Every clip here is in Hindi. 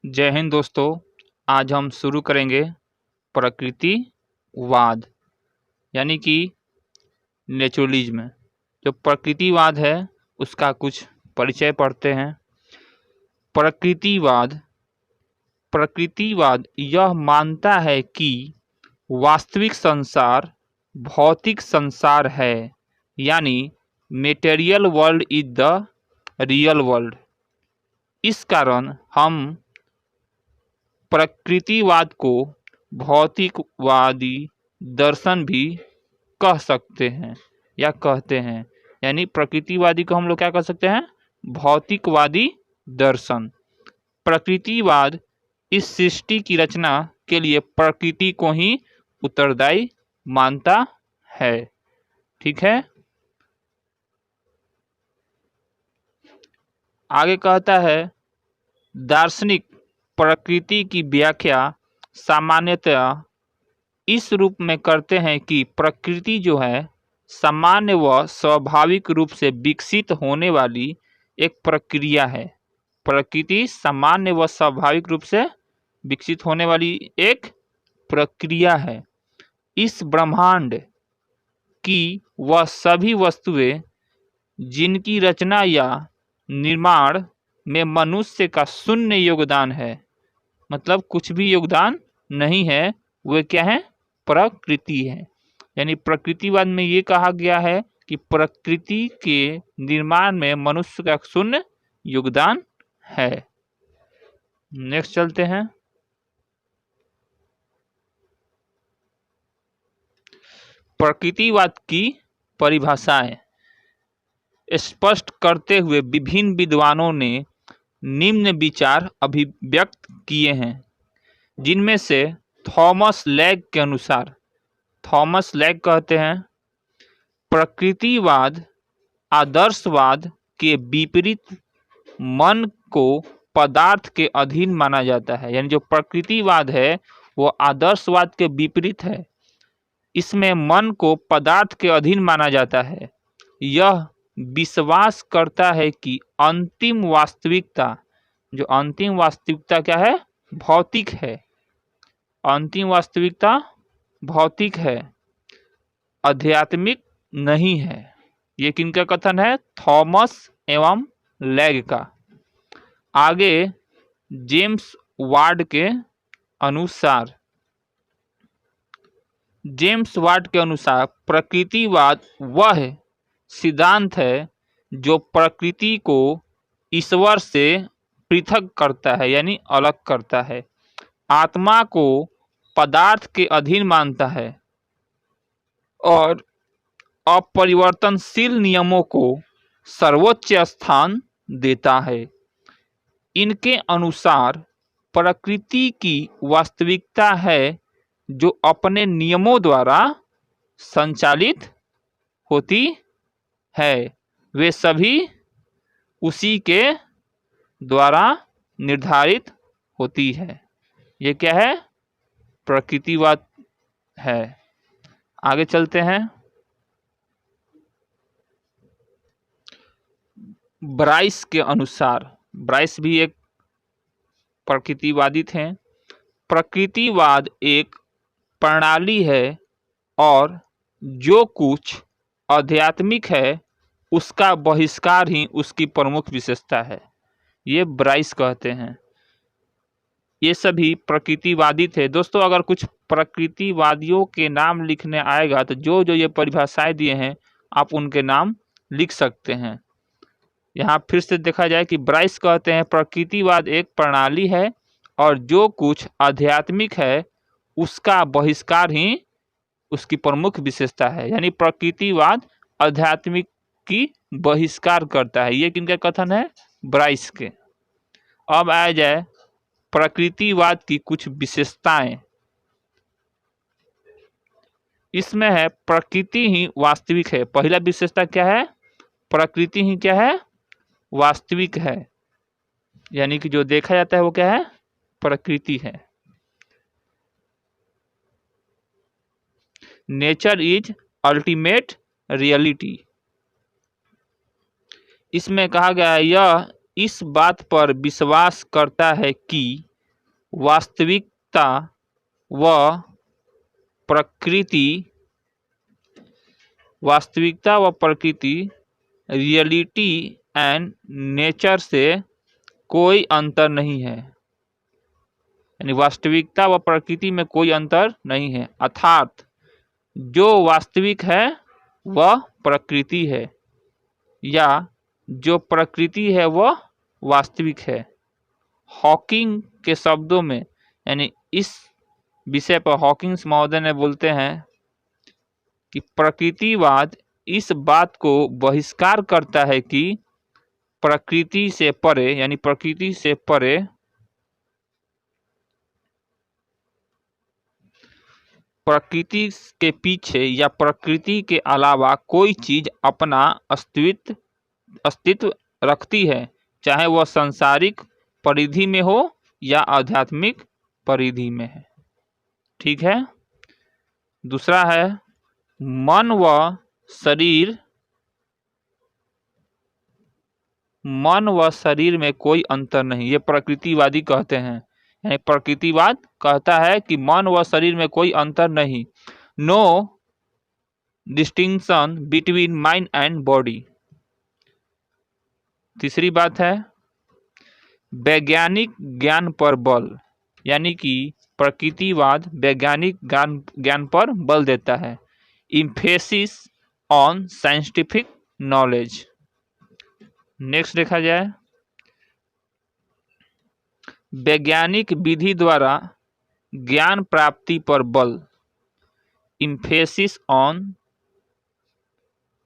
जय हिंद दोस्तों। आज हम शुरू करेंगे प्रकृतिवाद यानी कि नेचुरलिज्म। जो प्रकृतिवाद है उसका कुछ परिचय पढ़ते हैं। प्रकृतिवाद यह मानता है कि वास्तविक संसार भौतिक संसार है, यानी material world is the real world. इस कारण हम प्रकृतिवाद को भौतिकवादी दर्शन भी कह सकते हैं या कहते हैं। यानी प्रकृतिवादी को हम लोग क्या कह सकते हैं? भौतिकवादी दर्शन। प्रकृतिवाद इस सृष्टि की रचना के लिए प्रकृति को ही उत्तरदायी मानता है। ठीक है, आगे कहता है दार्शनिक प्रकृति की व्याख्या सामान्यतया इस रूप में करते हैं कि प्रकृति जो है सामान्य व स्वाभाविक रूप से विकसित होने वाली एक प्रक्रिया है। प्रकृति सामान्य व स्वाभाविक रूप से विकसित होने वाली एक प्रक्रिया है। इस ब्रह्मांड की वह सभी वस्तुएं जिनकी रचना या निर्माण में मनुष्य का शून्य योगदान है, मतलब कुछ भी योगदान नहीं है, वे क्या है? प्रकृति है। यानी प्रकृतिवाद में ये कहा गया है कि प्रकृति के निर्माण में मनुष्य का शून्य योगदान है। नेक्स्ट चलते हैं। प्रकृतिवाद की परिभाषाएं स्पष्ट करते हुए विभिन्न विद्वानों ने निम्न विचार अभिव्यक्त किए हैं, जिनमें से थॉमस लैग के अनुसार, थॉमस लैग कहते हैं प्रकृतिवाद आदर्शवाद के विपरीत मन को पदार्थ के अधीन माना जाता है। यानी जो प्रकृतिवाद है वो आदर्शवाद के विपरीत है। इसमें मन को पदार्थ के अधीन माना जाता है। यह विश्वास करता है कि अंतिम वास्तविकता, जो अंतिम वास्तविकता क्या है? भौतिक है। अंतिम वास्तविकता भौतिक है, आध्यात्मिक नहीं है। ये किनका कथन है? थॉमस एवं लैग का। आगे जेम्स वार्ड के अनुसार, जेम्स वार्ड के अनुसार प्रकृतिवाद वह सिद्धांत है जो प्रकृति को ईश्वर से पृथक करता है, यानी अलग करता है, आत्मा को पदार्थ के अधीन मानता है और अपरिवर्तनशील नियमों को सर्वोच्च स्थान देता है। इनके अनुसार प्रकृति की वास्तविकता है जो अपने नियमों द्वारा संचालित होती है, वे सभी उसी के द्वारा निर्धारित होती है। ये क्या है? प्रकृतिवाद है। आगे चलते हैं। ब्राइस के अनुसार, ब्राइस भी एक प्रकृतिवादी थे। प्रकृतिवाद एक प्रणाली है और जो कुछ आध्यात्मिक है उसका बहिष्कार ही उसकी प्रमुख विशेषता है। ये ब्राइस कहते हैं। ये सभी प्रकृतिवादी थे। दोस्तों, अगर कुछ प्रकृतिवादियों के नाम लिखने आएगा तो जो जो ये परिभाषाएं दिए हैं आप उनके नाम लिख सकते हैं। यहाँ फिर से देखा जाए कि ब्राइस कहते हैं प्रकृतिवाद एक प्रणाली है और जो कुछ आध्यात्मिक है उसका बहिष्कार ही उसकी प्रमुख विशेषता है। यानी प्रकृतिवाद आध्यात्मिक की बहिष्कार करता है। ये किनका कथन है? ब्राइस के। अब आ जाए प्रकृतिवाद की कुछ विशेषताएं। इसमें है प्रकृति ही वास्तविक है। पहला विशेषता क्या है? प्रकृति ही क्या है? वास्तविक है। यानी कि जो देखा जाता है वो क्या है? प्रकृति है। Nature is ultimate reality. इसमें कहा गया है यह इस बात पर विश्वास करता है कि वास्तविकता व प्रकृति रियलिटी एंड नेचर से कोई अंतर नहीं है। यानी वास्तविकता व प्रकृति में कोई अंतर नहीं है, अर्थात जो वास्तविक है वह प्रकृति है या जो प्रकृति है वह वास्तविक है। हॉकिंग के शब्दों में, यानी इस विषय पर हॉकिंग्स महोदय ने बोलते हैं कि प्रकृतिवाद इस बात को बहिष्कार करता है कि प्रकृति से परे, यानी प्रकृति से परे प्रकृति के पीछे या प्रकृति के अलावा कोई चीज अपना अस्तित्व रखती है, चाहे वह सांसारिक परिधि में हो या आध्यात्मिक परिधि में है। ठीक है। दूसरा है मन व शरीर में कोई अंतर नहीं, ये प्रकृतिवादी कहते हैं। यानी प्रकृतिवाद कहता है कि मन व शरीर में कोई अंतर नहीं, no distinction between mind and body. तीसरी बात है वैज्ञानिक ज्ञान पर बल, यानी कि प्रकृतिवाद वैज्ञानिक ज्ञान पर बल देता है। Emphasis on scientific knowledge. Next देखा जाए वैज्ञानिक विधि द्वारा ज्ञान प्राप्ति पर बल, emphasis on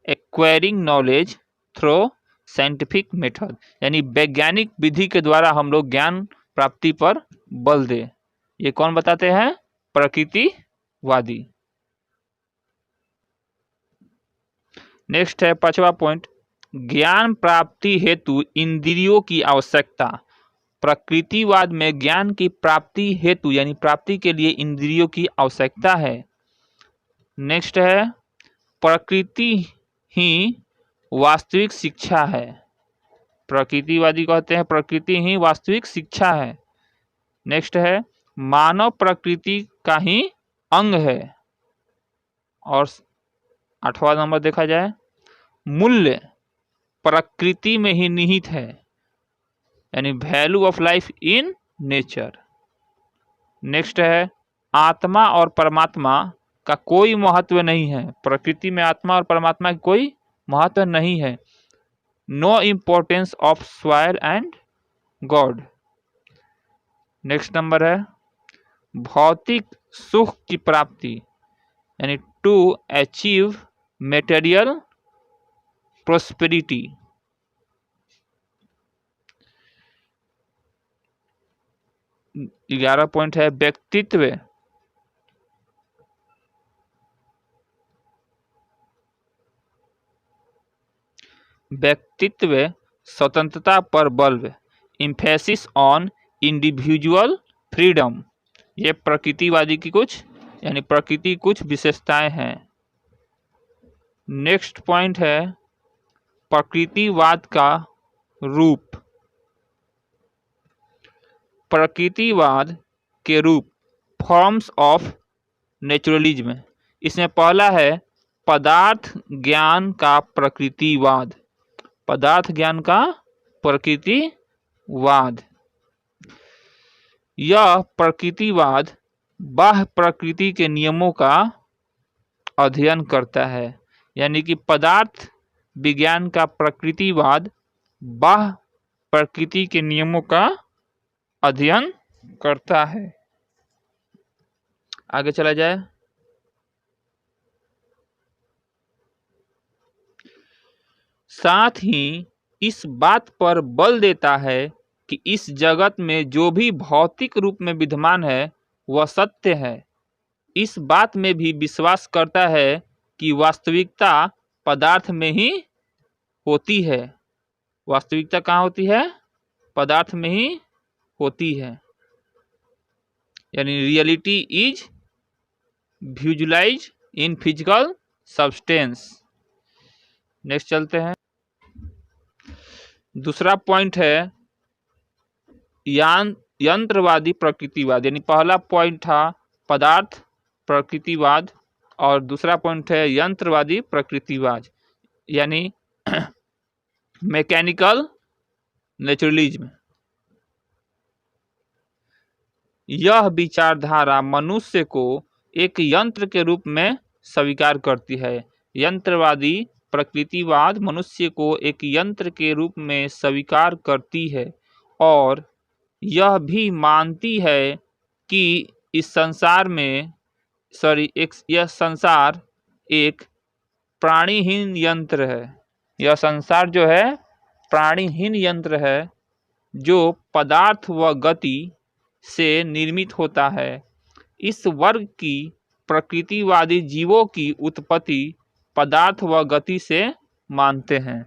acquiring knowledge through scientific method. यानी वैज्ञानिक विधि के द्वारा हम लोग ज्ञान प्राप्ति पर बल दे, ये कौन बताते हैं? प्रकृतिवादी। नेक्स्ट है 5वां पॉइंट, ज्ञान प्राप्ति हेतु इंद्रियों की आवश्यकता। प्रकृतिवाद में ज्ञान की प्राप्ति हेतु यानी प्राप्ति के लिए इंद्रियों की आवश्यकता है। नेक्स्ट है प्रकृति ही वास्तविक शिक्षा है। प्रकृतिवादी कहते हैं प्रकृति ही वास्तविक शिक्षा है। नेक्स्ट है मानव प्रकृति का ही अंग है। और 8वां नंबर देखा जाए मूल्य प्रकृति में ही निहित है, यानी value of life in nature. Next है आत्मा और परमात्मा का कोई महत्व नहीं है। प्रकृति में आत्मा और परमात्मा की कोई महत्व नहीं है। No importance of soil and God. Next number है भौतिक सुख की प्राप्ति, यानी टू अचीव मेटेरियल प्रोस्पेरिटी। ग्यारह पॉइंट है व्यक्तित्व स्वतंत्रता पर बल, इम्फेसिस ऑन इंडिविजुअल फ्रीडम। ये प्रकृतिवादी की कुछ यानी प्रकृति कुछ विशेषताएं हैं। नेक्स्ट पॉइंट है प्रकृतिवाद का रूप। प्रकृतिवाद के रूप फॉर्म्स ऑफ नेचुरलिज्म। इसमें पहला है पदार्थ ज्ञान का प्रकृतिवाद। पदार्थ ज्ञान का प्रकृतिवाद। यह प्रकृतिवाद बाह्य प्रकृति के नियमों का अध्ययन करता है, यानी कि पदार्थ विज्ञान का प्रकृतिवाद बाह्य प्रकृति के नियमों का अध्ययन करता है। आगे चला जाए साथ ही इस बात पर बल देता है कि इस जगत में जो भी भौतिक रूप में विद्यमान है वह सत्य है। इस बात में भी विश्वास करता है कि वास्तविकता पदार्थ में ही होती है। वास्तविकता कहाँ होती है? पदार्थ में ही होती है, यानी reality is visualize in physical substance. Next चलते हैं। दूसरा पॉइंट है यंत्रवादी प्रकृतिवाद, यानी पहला पॉइंट था पदार्थ प्रकृतिवाद और दूसरा पॉइंट है यंत्रवादी प्रकृतिवाद यानी मैकेनिकल नेचुरलिज्म। यह विचारधारा मनुष्य को एक यंत्र के रूप में स्वीकार करती है। यंत्रवादी प्रकृतिवाद मनुष्य को एक यंत्र के रूप में स्वीकार करती है और यह भी मानती है कि इस संसार में यह संसार एक प्राणीहीन यंत्र है। यह संसार जो है प्राणीहीन यंत्र है जो पदार्थ व गति से निर्मित होता है। इस वर्ग की प्रकृतिवादी जीवों की उत्पत्ति पदार्थ व गति से मानते हैं,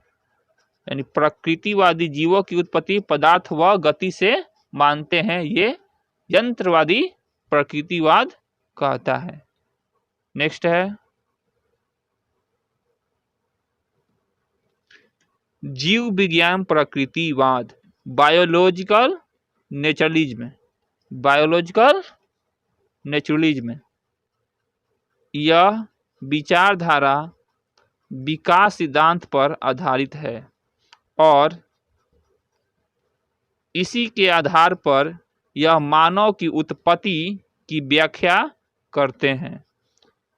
यानी प्रकृतिवादी जीवों की उत्पत्ति पदार्थ व गति से मानते हैं, ये यंत्रवादी प्रकृतिवाद कहता है। नेक्स्ट है जीव विज्ञान प्रकृतिवाद, बायोलॉजिकल नेचुरलिज्म। बायोलॉजिकल नेचुरलिज्म यह विचारधारा विकास सिद्धांत पर आधारित है और इसी के आधार पर यह मानव की उत्पत्ति की व्याख्या करते हैं।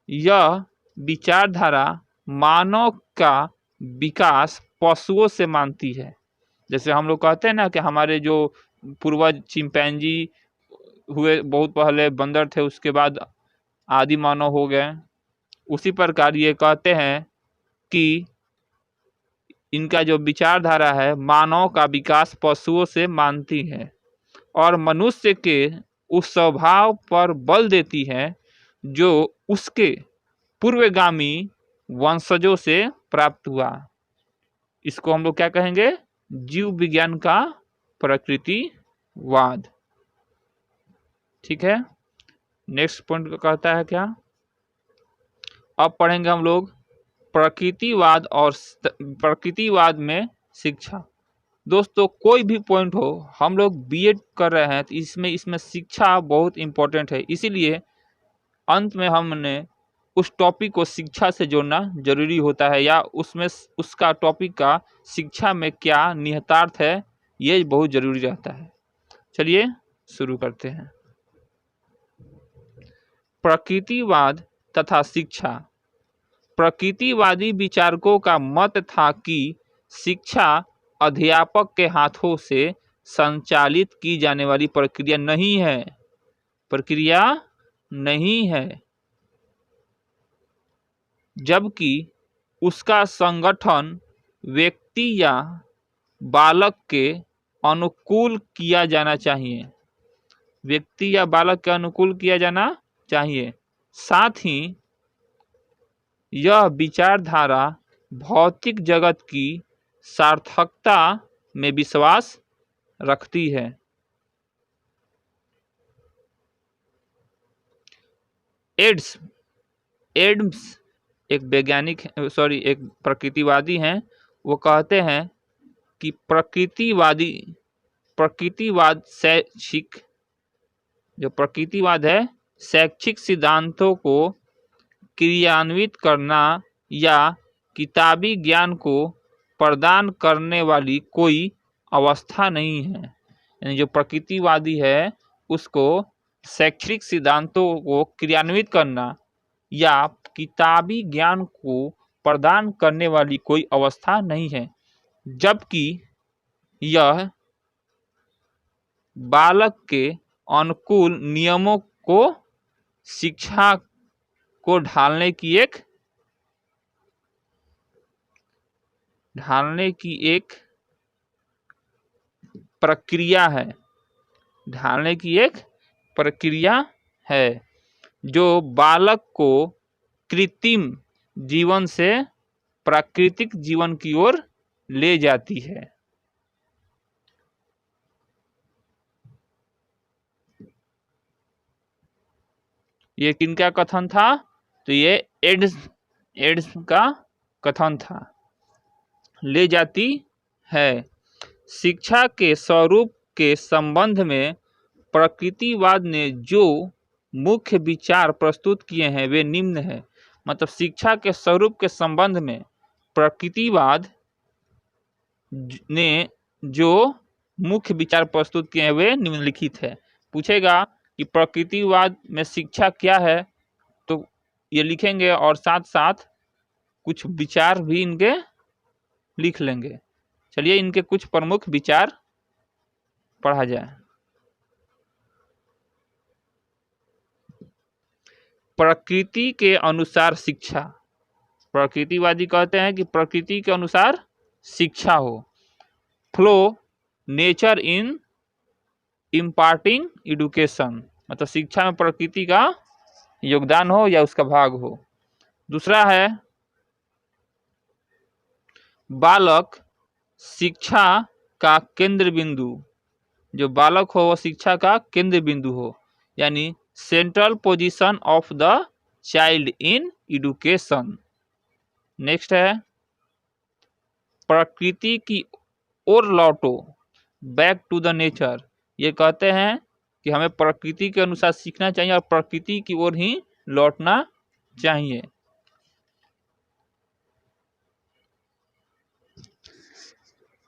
यह विचारधारा मानव का विकास पशुओं से मानती है। जैसे हम लोग कहते हैं ना कि हमारे जो पूर्वज चिंपैंजी हुए, बहुत पहले बंदर थे, उसके बाद आदि मानव हो गए, उसी प्रकार ये कहते हैं कि इनका जो विचारधारा है मानव का विकास पशुओं से मानती है और मनुष्य के उस स्वभाव पर बल देती है जो उसके पूर्वगामी वंशजों से प्राप्त हुआ। इसको हम लोग क्या कहेंगे? जीव विज्ञान का प्रकृतिवाद। ठीक है, नेक्स्ट पॉइंट कहता है क्या? अब पढ़ेंगे हम लोग प्रकृतिवाद और प्रकृतिवाद में शिक्षा। दोस्तों कोई भी पॉइंट हो, हम लोग बीएड कर रहे हैं तो इसमें शिक्षा बहुत इम्पोर्टेंट है, इसीलिए अंत में हमने उस टॉपिक को शिक्षा से जोड़ना जरूरी होता है, या उसमें उसका टॉपिक का शिक्षा में क्या निहितार्थ है ये बहुत जरूरी रहता है। चलिए शुरू करते हैं। प्रकृतिवाद तथा शिक्षा। प्रकृतिवादी विचारकों का मत था कि शिक्षा अध्यापक के हाथों से संचालित की जाने वाली प्रक्रिया नहीं है, जबकि उसका संगठन व्यक्ति या बालक के अनुकूल किया जाना चाहिए। व्यक्ति या बालक के अनुकूल किया जाना चाहिए। साथ ही यह विचारधारा भौतिक जगत की सार्थकता में विश्वास रखती है। एडम्स एक प्रकृतिवादी हैं। वो कहते हैं कि प्रकृतिवाद है शैक्षिक सिद्धांतों को क्रियान्वित करना या किताबी ज्ञान को प्रदान करने वाली कोई अवस्था नहीं है। यानी जो प्रकृतिवादी है उसको शैक्षिक सिद्धांतों को क्रियान्वित करना या किताबी ज्ञान को प्रदान करने वाली कोई अवस्था नहीं है, जबकि यह बालक के अनुकूल नियमों को शिक्षा को ढालने की एक प्रक्रिया है जो बालक को कृत्रिम जीवन से प्राकृतिक जीवन की ओर ले जाती है। ये किनका कथन था? तो ये एड्स का कथन था। ले जाती है। शिक्षा के स्वरूप के संबंध में प्रकृतिवाद ने जो मुख्य विचार प्रस्तुत किए हैं वे निम्न है। मतलब शिक्षा के स्वरूप के संबंध में प्रकृतिवाद ने जो मुख्य विचार प्रस्तुत किए हैं वे निम्नलिखित है। पूछेगा कि प्रकृतिवाद में शिक्षा क्या है, तो ये लिखेंगे और साथ साथ कुछ विचार भी इनके लिख लेंगे। चलिए इनके कुछ प्रमुख विचार पढ़ा जाए। प्रकृति के अनुसार शिक्षा। प्रकृतिवादी कहते हैं कि प्रकृति के अनुसार शिक्षा हो। Flow nature in imparting education, मतलब शिक्षा में प्रकृति का योगदान हो या उसका भाग हो। दूसरा है बालक शिक्षा का केंद्र बिंदु, जो बालक हो वो शिक्षा का केंद्र बिंदु हो, यानी central position of the child in education. Next है प्रकृति की ओर लौटो, बैक टू द नेचर। ये कहते हैं कि हमें प्रकृति के अनुसार सीखना चाहिए और प्रकृति की ओर ही लौटना चाहिए।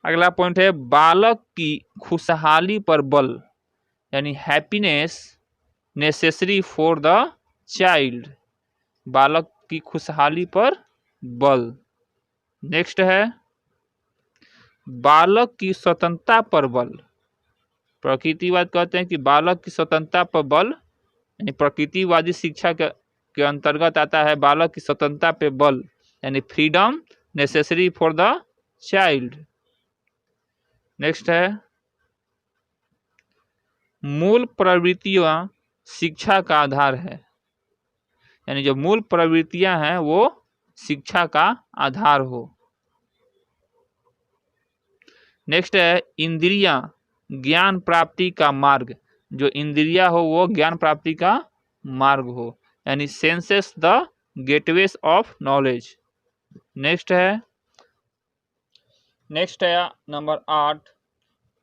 अगला पॉइंट है बालक की खुशहाली पर बल, यानी happiness necessary for the child, बालक की खुशहाली पर बल। नेक्स्ट है बालक की स्वतंत्रता पर बल। प्रकृतिवाद कहते हैं कि बालक की स्वतंत्रता पर बल, यानी प्रकृतिवादी शिक्षा के अंतर्गत आता है बालक की स्वतंत्रता पर बल, यानी freedom necessary for the child. Next है मूल प्रवृत्तियां शिक्षा का आधार है, यानी जो मूल प्रवृत्तियां हैं वो शिक्षा का आधार हो। नेक्स्ट है इंद्रियां ज्ञान प्राप्ति का मार्ग, जो इंद्रिया हो वो ज्ञान प्राप्ति का मार्ग हो, यानी senses the gateways of knowledge. Next है नंबर 8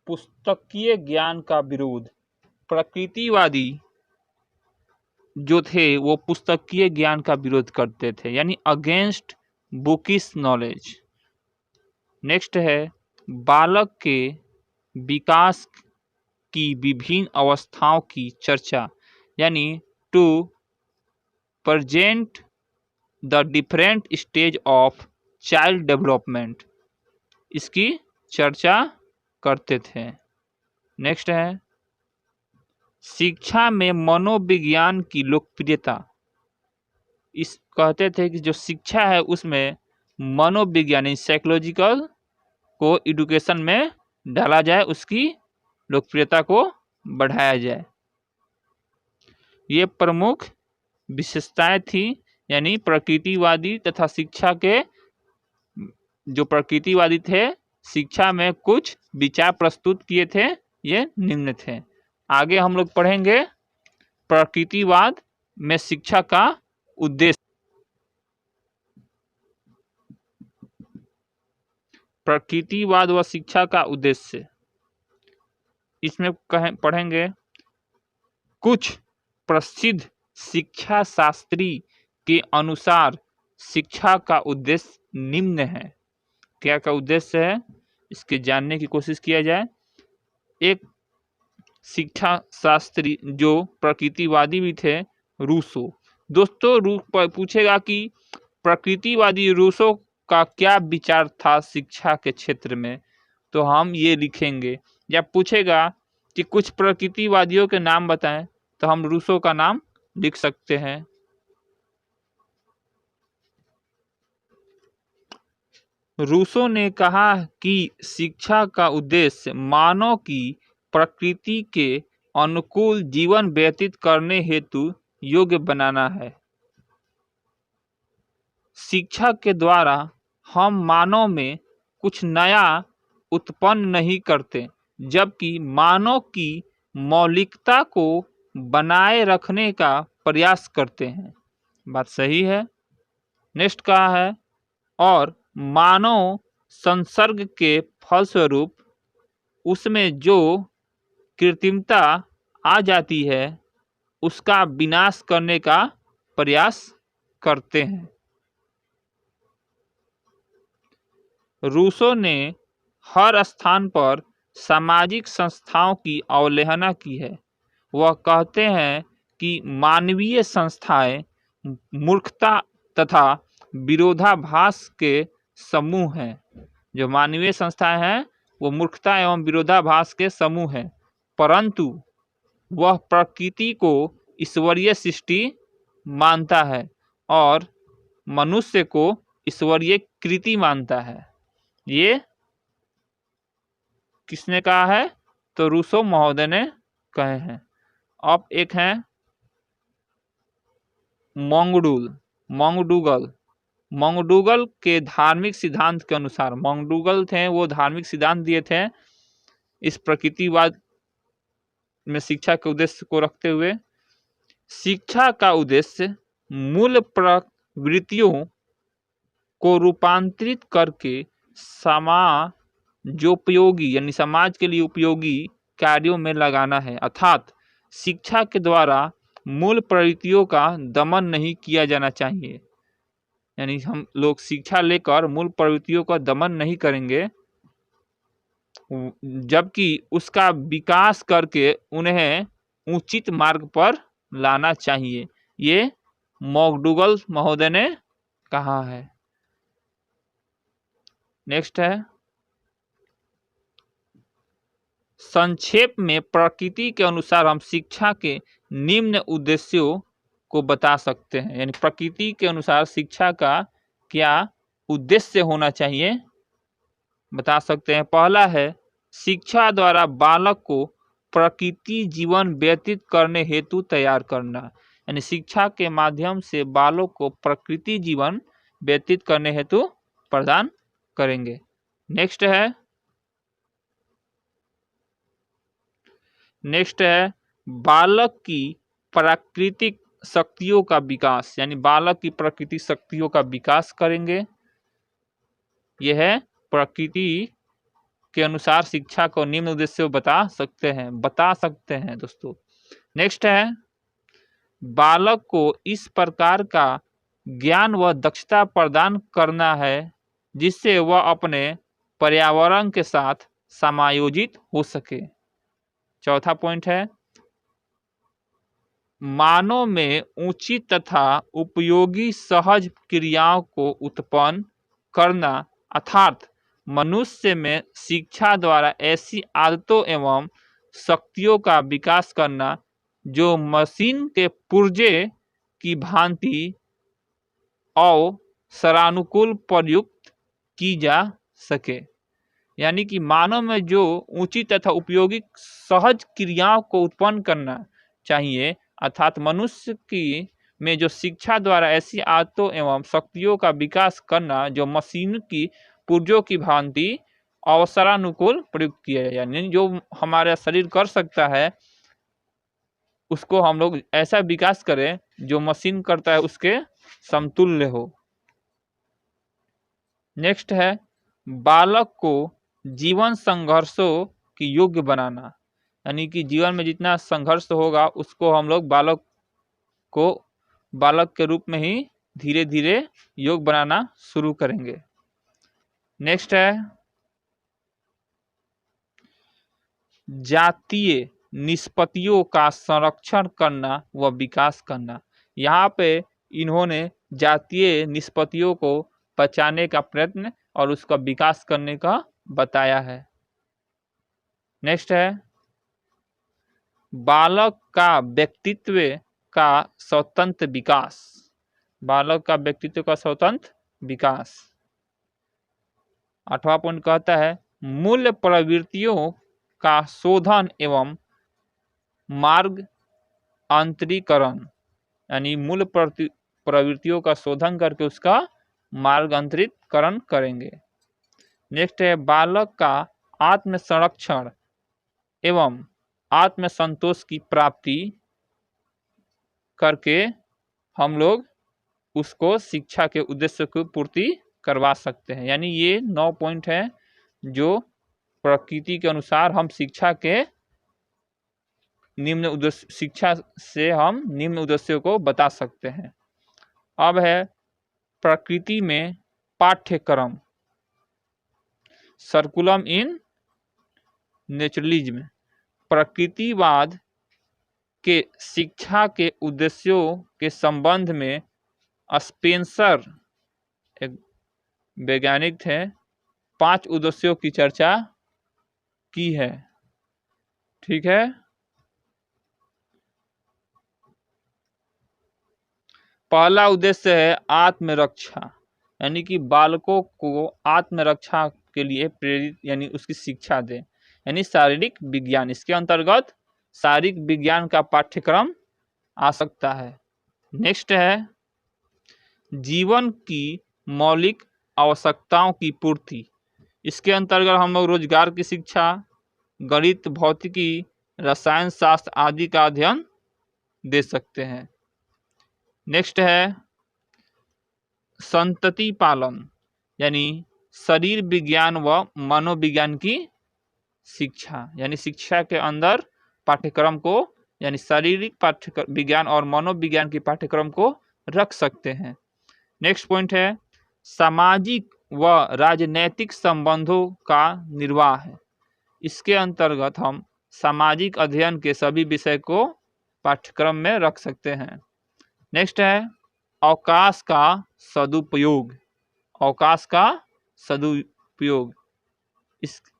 पुस्तकीय ज्ञान का विरोध। प्रकृतिवादी जो थे वो पुस्तकीय ज्ञान का विरोध करते थे, यानी अगेंस्ट बुकिश नॉलेज। नेक्स्ट है बालक के विकास की विभिन्न अवस्थाओं की चर्चा, यानी to present the different stage of child development, इसकी चर्चा करते थे। नेक्स्ट है शिक्षा में मनोविज्ञान की लोकप्रियता। इस कहते थे कि जो शिक्षा है उसमें मनोविज्ञान साइकोलॉजिकल को एडुकेशन में डाला जाए, उसकी लोकप्रियता को बढ़ाया जाए। ये प्रमुख विशेषताएं थी, यानी प्रकृतिवादी तथा शिक्षा के जो प्रकृतिवादी थे शिक्षा में कुछ विचार प्रस्तुत किए थे, ये निम्न थे। आगे हम लोग पढ़ेंगे प्रकृतिवाद में शिक्षा का उद्देश्य। प्रकृतिवाद व शिक्षा का उद्देश्य, इसमें पढ़ेंगे कुछ प्रसिद्ध शिक्षा शास्त्री के अनुसार शिक्षा का उद्देश्य निम्न है। क्या का उद्देश्य है इसके जानने की कोशिश किया जाए। एक शिक्षा शास्त्री जो प्रकृतिवादी भी थे रूसो। दोस्तों पूछेगा कि प्रकृतिवादी रूसो का क्या विचार था शिक्षा के क्षेत्र में, तो हम ये लिखेंगे। या पूछेगा कि कुछ प्रकृतिवादियों के नाम बताएं, तो हम रूसो का नाम लिख सकते हैं। रूसो ने कहा कि शिक्षा का उद्देश्य मानव की प्रकृति के अनुकूल जीवन व्यतीत करने हेतु योग्य बनाना है। शिक्षा के द्वारा हम मानव में कुछ नया उत्पन्न नहीं करते, जबकि मानव की मौलिकता को बनाए रखने का प्रयास करते हैं। बात सही है। नेक्स्ट कहा है और मानव संसर्ग के फलस्वरूप उसमें जो कृत्रिमता आ जाती है उसका विनाश करने का प्रयास करते हैं। रूसो ने हर स्थान पर सामाजिक संस्थाओं की अवहेलना की है। वह कहते हैं कि मानवीय संस्थाएं मूर्खता तथा विरोधाभास के समूह हैं। जो मानवीय संस्थाएं हैं वो मूर्खता एवं विरोधाभास के समूह हैं, परंतु वह प्रकृति को ईश्वरीय सृष्टि मानता है और मनुष्य को ईश्वरीय कृति मानता है। ये किसने कहा है? तो रूसो महोदय ने कहे हैं। अब एक है मोंगडूगल के धार्मिक सिद्धांत के अनुसार, मोंगडूगल थे वो धार्मिक सिद्धांत दिए थे इस प्रकृतिवाद में शिक्षा के उद्देश्य को रखते हुए। शिक्षा का उद्देश्य मूल प्रवृत्तियों को रूपांतरित करके समाजोपयोगी यानी समाज के लिए उपयोगी कार्यों में लगाना है, अर्थात शिक्षा के द्वारा मूल प्रवृत्तियों का दमन नहीं किया जाना चाहिए। यानी हम लोग शिक्षा लेकर मूल प्रवृत्तियों का दमन नहीं करेंगे, जबकि उसका विकास करके उन्हें उचित मार्ग पर लाना चाहिए। ये मोंगडूगल महोदय ने कहा है। नेक्स्ट है, संक्षेप में प्रकृति के अनुसार हम शिक्षा के निम्न उद्देश्यों को बता सकते हैं। यानी प्रकृति के अनुसार शिक्षा का क्या उद्देश्य होना चाहिए बता सकते हैं। पहला है, शिक्षा द्वारा बालक को प्रकृति जीवन व्यतीत करने हेतु तैयार करना। यानी शिक्षा के माध्यम से बालक को प्रकृति जीवन व्यतीत करने हेतु प्रदान करेंगे। नेक्स्ट है बालक की प्राकृतिक शक्तियों का विकास। यानी बालक की प्राकृतिक शक्तियों का विकास करेंगे। यह है प्रकृति के अनुसार शिक्षा को निम्न उद्देश्य बता सकते हैं दोस्तों। नेक्स्ट है, बालक को इस प्रकार का ज्ञान व दक्षता प्रदान करना है जिससे वह अपने पर्यावरण के साथ समायोजित हो सके। चौथा पॉइंट है, मानव में उचित तथा उपयोगी सहज क्रियाओं को उत्पन्न करना, अर्थात मनुष्य में शिक्षा द्वारा ऐसी आदतों एवं शक्तियों का विकास करना जो मशीन के पुर्जे की भांति अवसरानुकूल प्रयुक्त की जा सके। यानी कि मानव में जो उचित तथा उपयोगी सहज क्रियाओं को उत्पन्न करना चाहिए, अर्थात मनुष्य की में जो शिक्षा द्वारा ऐसी आदतों एवं शक्तियों का विकास करना जो मशीन की पुर्जों की भांति अवसरानुकूल प्रयुक्त किया है। यानी जो हमारा शरीर कर सकता है उसको हम लोग ऐसा विकास करें जो मशीन करता है उसके समतुल्य हो। नेक्स्ट है, बालक को जीवन संघर्षों की योग्य बनाना। यानी कि जीवन में जितना संघर्ष होगा उसको हम लोग बालक के रूप में ही धीरे धीरे योग्य बनाना शुरू करेंगे। नेक्स्ट है, जातीय निष्पत्तियों का संरक्षण करना व विकास करना। यहाँ पे इन्होंने जातीय निष्पत्तियों को बचाने का प्रयत्न और उसका विकास करने का बताया है। नेक्स्ट है, बालक का व्यक्तित्व का स्वतंत्र विकास। बालक का व्यक्तित्व का स्वतंत्र विकास। 8वां पॉइंट कहता है, मूल्य प्रवृत्तियों का शोधन एवं मार्ग अंतरीकरण। यानी मूल प्रवृत्तियों का शोधन करके उसका मार्ग अंतरीकरण करेंगे। नेक्स्ट है, बालक का आत्म संरक्षण एवं आत्म संतोष की प्राप्ति करके हम लोग उसको शिक्षा के उद्देश्य की पूर्ति करवा सकते हैं। यानी ये 9 पॉइंट है जो प्रकृति के अनुसार हम शिक्षा के निम्न उद्देश्य शिक्षा से हम निम्न उद्देश्यों को बता सकते हैं। अब है प्रकृति में पाठ्यक्रम, सर्कुलम इन नेचुरलिज्म। प्रकृतिवाद के शिक्षा के उद्देश्यों के संबंध में स्पेंसर एक वैज्ञानिक थे 5 उद्देश्यों की चर्चा की है। ठीक है, पहला उद्देश्य है आत्मरक्षा, यानी कि बालकों को आत्मरक्षा के लिए प्रेरित यानी उसकी शिक्षा दें, यानी शारीरिक विज्ञान। इसके अंतर्गत शारीरिक विज्ञान का पाठ्यक्रम आ सकता है। नेक्स्ट है जीवन की मौलिक आवश्यकताओं की पूर्ति। इसके अंतर्गत हम लोग रोजगार की शिक्षा, गणित, भौतिकी, रसायन शास्त्र आदि का अध्ययन दे सकते हैं। नेक्स्ट है संतति पालन, यानी शरीर विज्ञान व मनोविज्ञान की शिक्षा, यानी शिक्षा के अंदर पाठ्यक्रम को यानी शारीरिक पाठ्यक्रम विज्ञान और मनोविज्ञान के पाठ्यक्रम को रख सकते हैं। नेक्स्ट पॉइंट है सामाजिक व राजनैतिक संबंधों का निर्वाह है। इसके अंतर्गत हम सामाजिक अध्ययन के सभी विषय को पाठ्यक्रम में रख सकते हैं। नेक्स्ट है अवकाश का सदुपयोग, अवकाश का सदुपयोग।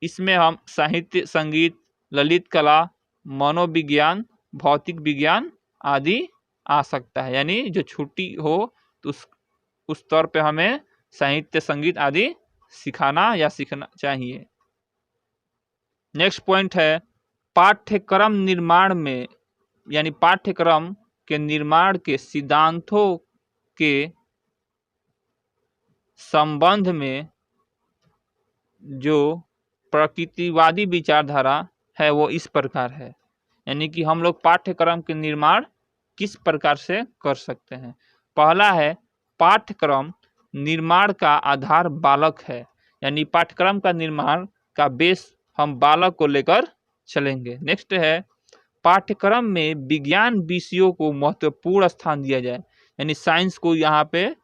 इसमें हम साहित्य, संगीत, ललित कला, मनोविज्ञान, भौतिक विज्ञान आदि आ सकता है, यानी जो छुट्टी हो तो उस तौर पे हमें साहित्य, संगीत आदि सिखाना या सीखना चाहिए। नेक्स्ट पॉइंट है पाठ्यक्रम निर्माण में, यानी पाठ्यक्रम के निर्माण के सिद्धांतों के संबंध में जो प्रकृतिवादी विचारधारा है वो इस प्रकार है, यानी कि हम लोग पाठ्यक्रम के निर्माण किस प्रकार से कर सकते हैं। पहला है पाठ्यक्रम निर्माण का आधार बालक है, यानी पाठ्यक्रम का निर्माण का बेस हम बालक को लेकर चलेंगे। नेक्स्ट है पाठ्यक्रम में विज्ञान विषयों को महत्वपूर्ण स्थान दिया जाए, यानी साइंस को यहाँ पे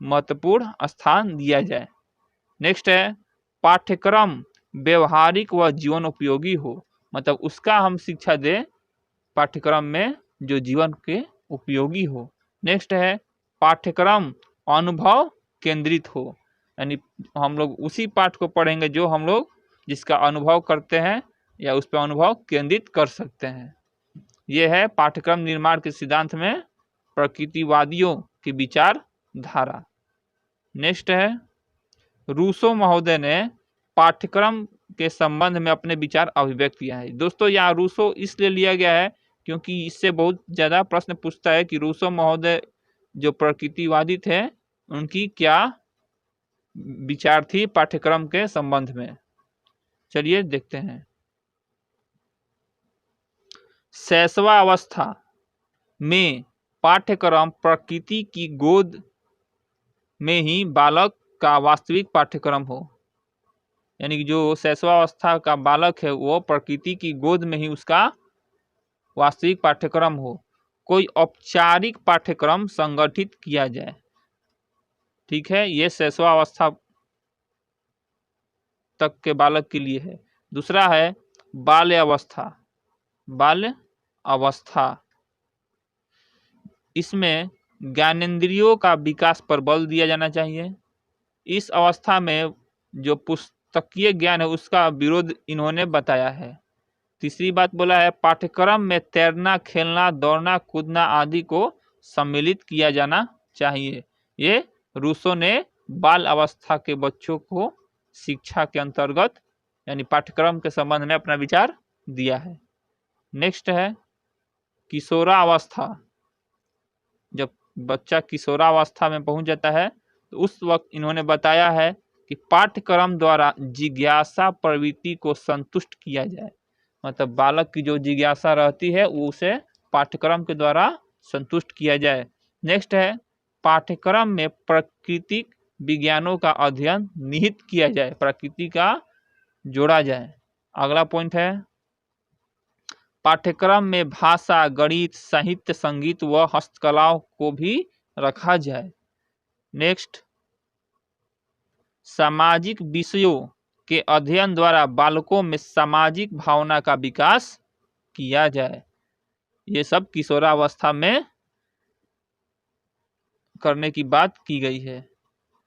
महत्वपूर्ण स्थान दिया जाए। नेक्स्ट है पाठ्यक्रम व्यवहारिक व जीवन उपयोगी हो, मतलब उसका हम शिक्षा दें पाठ्यक्रम में जो जीवन के उपयोगी हो। नेक्स्ट है पाठ्यक्रम अनुभव केंद्रित हो, यानी हम लोग उसी पाठ को पढ़ेंगे जो हम लोग जिसका अनुभव करते हैं या उस पर अनुभव केंद्रित कर सकते हैं। यह है पाठ्यक्रम निर्माण के सिद्धांत में प्रकृतिवादियों की विचारधारा। नेक्स्ट है रूसो महोदय ने पाठ्यक्रम के संबंध में अपने विचार अभिव्यक्त किया है। दोस्तों यहाँ रूसो इसलिए लिया गया है क्योंकि इससे बहुत ज़्यादा प्रश्न पूछता है कि रूसो महोदय जो प्रकृतिवादी थे उनकी क्या विचार थी पाठ्यक्रम के संबंध में। चलिए देखते हैं। शैशवावस्था में पाठ्यक्रम प्रकृति की गोद में ही बालक का वास्तविक पाठ्यक्रम हो, यानी कि जो शैशवावस्था का बालक है वो प्रकृति की गोद में ही उसका वास्तविक पाठ्यक्रम हो। कोई औपचारिक पाठ्यक्रम संगठित किया जाए। ठीक है, ये शैशवावस्था तक के बालक के लिए है। दूसरा है बाल्य अवस्था। बाल्य अवस्था इसमें ज्ञानेंद्रियों का विकास पर बल दिया जाना चाहिए। इस अवस्था में जो पुस्तकीय ज्ञान है उसका विरोध इन्होंने बताया है। तीसरी बात बोला है पाठ्यक्रम में तैरना, खेलना, दौड़ना, कूदना आदि को सम्मिलित किया जाना चाहिए। ये रूसो ने बाल अवस्था के बच्चों को शिक्षा के अंतर्गत यानी पाठ्यक्रम के संबंध में अपना विचार दिया है। नेक्स्ट है किशोरावस्था। जब बच्चा किशोरावस्था में पहुंच जाता है तो उस वक्त इन्होंने बताया है कि पाठ्यक्रम द्वारा जिज्ञासा प्रवृत्ति को संतुष्ट किया जाए, मतलब बालक की जो जिज्ञासा रहती है वो उसे पाठ्यक्रम के द्वारा संतुष्ट किया जाए। नेक्स्ट है पाठ्यक्रम में प्राकृतिक विज्ञानों का अध्ययन निहित किया जाए, प्रकृति का जोड़ा जाए। अगला पॉइंट है पाठ्यक्रम में भाषा, गणित, साहित्य, संगीत व हस्तकलाओं को भी रखा जाए। नेक्स्ट, सामाजिक विषयों के अध्ययन द्वारा बालकों में सामाजिक भावना का विकास किया जाए। ये सब किशोरावस्था में करने की बात की गई है।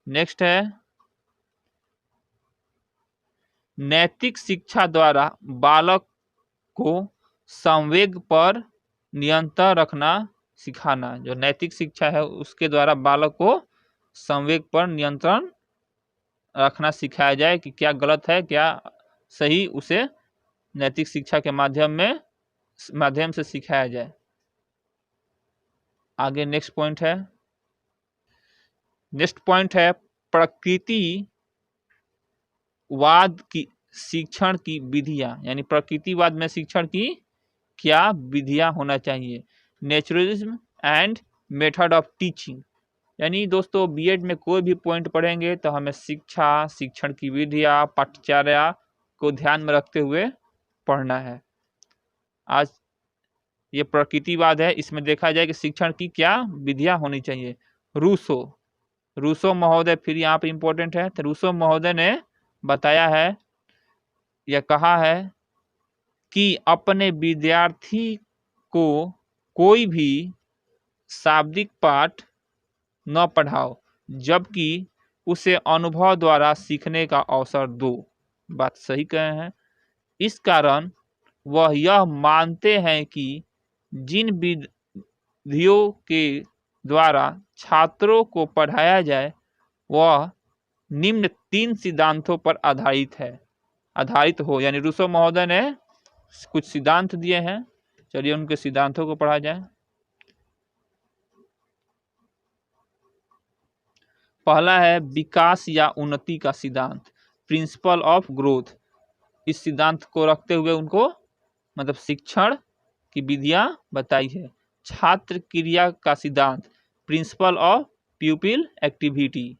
नेक्स्ट है, नैतिक शिक्षा द्वारा बालक को संवेग पर नियंत्रण रखना सिखाना। जो नैतिक शिक्षा है उसके द्वारा बालक को संवेग पर नियंत्रण रखना सिखाया जाए कि क्या गलत है क्या सही, उसे नैतिक शिक्षा के माध्यम से सिखाया जाए। आगे नेक्स्ट पॉइंट है प्रकृतिवाद की शिक्षण की विधियां, यानी प्रकृतिवाद में शिक्षण की क्या विधियां होना चाहिए। Naturalism and method of teaching, यानी दोस्तों बीएड में कोई भी पॉइंट पढ़ेंगे तो हमें शिक्षा, शिक्षण की विधियां, पाठ्यचर्या को ध्यान में रखते हुए पढ़ना है। आज ये प्रकृतिवाद है, इसमें देखा जाए कि शिक्षण की क्या विधियां होनी चाहिए। रूसो महोदय फिर यहाँ पे इंपॉर्टेंट है। तो रूसो महोदय ने बताया है या कहा है कि अपने विद्यार्थी को कोई भी शाब्दिक पाठ न पढ़ाओ, जबकि उसे अनुभव द्वारा सीखने का अवसर दो। बात सही कहे हैं। इस कारण वह यह मानते हैं कि जिन विधियों के द्वारा छात्रों को पढ़ाया जाए वह निम्न 3 सिद्धांतों पर आधारित हो। यानी रूसो महोदय ने कुछ सिद्धांत दिए हैं, चलिए उनके सिद्धांतों को पढ़ा जाए। पहला है विकास या उन्नति का सिद्धांत, प्रिंसिपल ऑफ ग्रोथ। इस सिद्धांत को रखते हुए उनको मतलब शिक्षण की विधियां बताई है। छात्र क्रिया का सिद्धांत, प्रिंसिपल ऑफ प्यूपिल एक्टिविटी।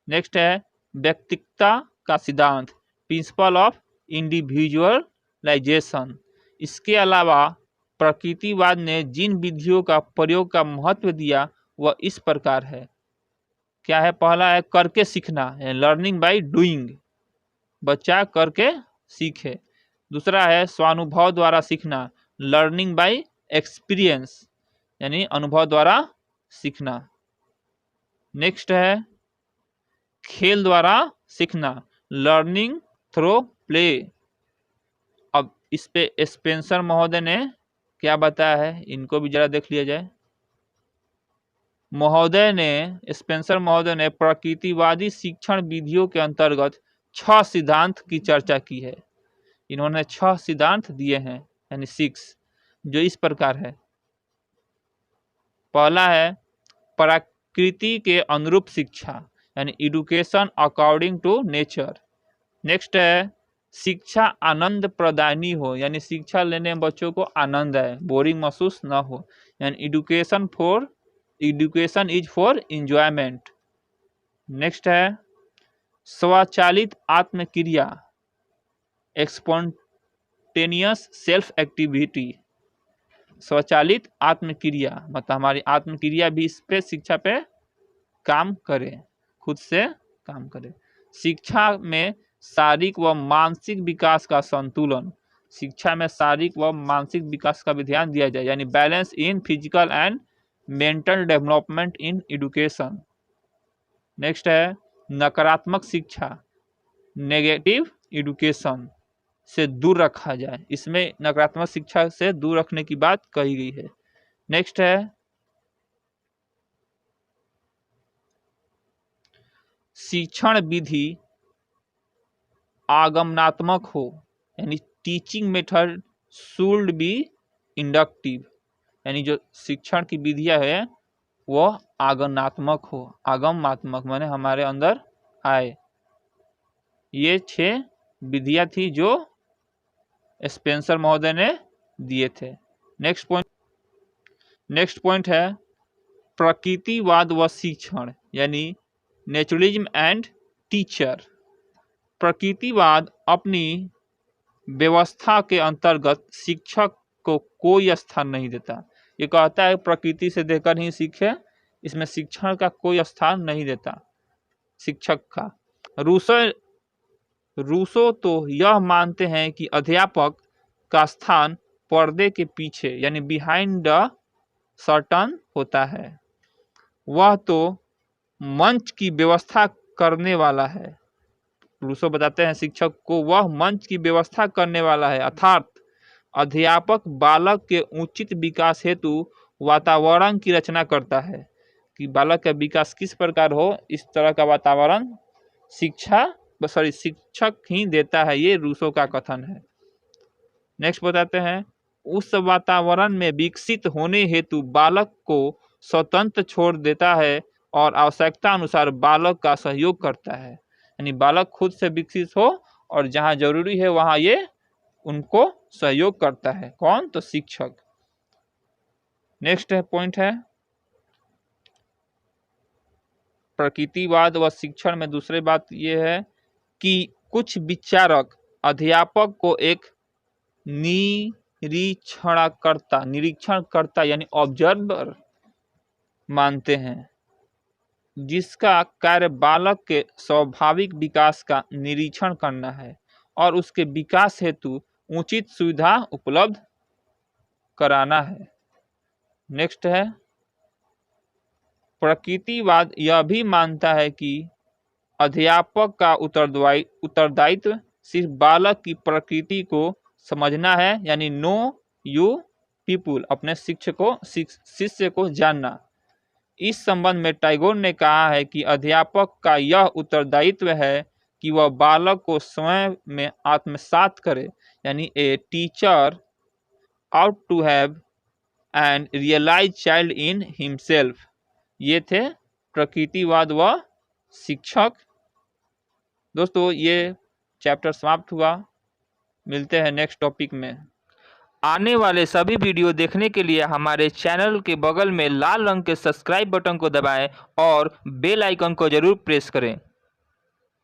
नेक्स्ट है व्यक्तिकता का सिद्धांत, प्रिंसिपल ऑफ इंडिविजुअलाइजेशन। इसके अलावा प्रकृतिवाद ने जिन विधियों का प्रयोग का महत्व दिया वह इस प्रकार है। क्या है? पहला है करके सीखना, लर्निंग बाय डूइंग, बच्चा करके सीखे। दूसरा है स्वानुभव द्वारा सीखना, लर्निंग बाय एक्सपीरियंस, यानी अनुभव द्वारा सीखना। नेक्स्ट है खेल द्वारा सीखना, लर्निंग थ्रू प्ले। अब इस पे स्पेंसर महोदय ने क्या बताया है, इनको भी जरा देख लिया जाए। स्पेंसर महोदय ने प्रकृतिवादी शिक्षण विधियों के अंतर्गत 6 सिद्धांत की चर्चा की है। इन्होंने 6 सिद्धांत दिए हैं, यानी 6, जो इस प्रकार है। पहला है प्रकृति के अनुरूप शिक्षा, यानी education according to nature. Next है शिक्षा आनंद प्रदायनी हो, यानी शिक्षा लेने में बच्चों को आनंद आए, बोरिंग महसूस न हो, यानी education is for enjoyment. Next है स्वचालित आत्मक्रिया, स्पॉन्टेनियस सेल्फ एक्टिविटी। स्वचालित आत्मक्रिया मतलब हमारी आत्मक्रिया भी इस पे शिक्षा पे काम करे, खुद से काम करे। शिक्षा में शारीरिक व मानसिक विकास का संतुलन, शिक्षा में शारीरिक व मानसिक विकास का भी ध्यान दिया जाए, यानी balance in physical and mental development in education. Next है नकारात्मक शिक्षा, नेगेटिव एडुकेशन से दूर रखा जाए, इसमें नकारात्मक शिक्षा से दूर रखने की बात कही गई है। नेक्स्ट है शिक्षण विधि आगमनात्मक हो, यानी teaching method should be inductive, यानी जो शिक्षण की विधियां है वह आगमनात्मक हो। आगमात्मक माने हमारे अंदर आए। ये 6 विधियां थी जो स्पेंसर महोदय ने दिए थे। नेक्स्ट पॉइंट है प्रकृतिवाद व शिक्षण, यानी नेचुरलिज्म एंड टीचर। प्रकृतिवाद अपनी व्यवस्था के अंतर्गत शिक्षक को कोई स्थान नहीं देता। ये कहता है प्रकृति से देखकर ही सीखे, इसमें शिक्षण का कोई स्थान नहीं देता शिक्षक का। रूसो तो यह मानते हैं कि अध्यापक का स्थान पर्दे के पीछे यानी बिहाइंड द कर्टन होता है। वह तो मंच की व्यवस्था करने वाला है। रूसो बताते हैं शिक्षक को वह मंच की व्यवस्था करने वाला है, अर्थात अध्यापक बालक के उचित विकास हेतु वातावरण की रचना करता है कि बालक का विकास किस प्रकार हो, इस तरह का वातावरण शिक्षक ही देता है। ये रूसो का कथन है। नेक्स्ट बताते हैं, उस वातावरण में विकसित होने हेतु बालक को स्वतंत्र छोड़ देता है और आवश्यकता अनुसार बालक का सहयोग करता है। यानी बालक खुद से विकसित हो और जहाँ जरूरी है वहाँ ये उनको सहयोग करता है। कौन? तो शिक्षक। नेक्स्ट पॉइंट है प्रकृतिवाद व शिक्षण में दूसरी बात यह है कि कुछ विचारक अध्यापक को एक निरीक्षणकर्ता यानी ऑब्जर्वर मानते हैं, जिसका कार्य बालक के स्वाभाविक विकास का निरीक्षण करना है और उसके विकास हेतु उचित सुविधा उपलब्ध कराना है। नेक्स्ट है प्रकृतिवाद यह भी मानता है कि अध्यापक का उत्तरदायित्व सिर्फ बालक की प्रकृति को समझना है, यानी नो यू पीपुल, अपने शिष्य को जानना। इस संबंध में टैगोर ने कहा है कि अध्यापक का यह उत्तरदायित्व है कि वह बालक को स्वयं में आत्मसात करे, यानी a teacher ought to have and realize child in himself. ये थे प्रकृतिवाद व शिक्षक। दोस्तों ये चैप्टर समाप्त हुआ। मिलते हैं नेक्स्ट टॉपिक में। आने वाले सभी वीडियो देखने के लिए हमारे चैनल के बगल में लाल रंग के सब्सक्राइब बटन को दबाएं और बेल आइकन को जरूर प्रेस करें।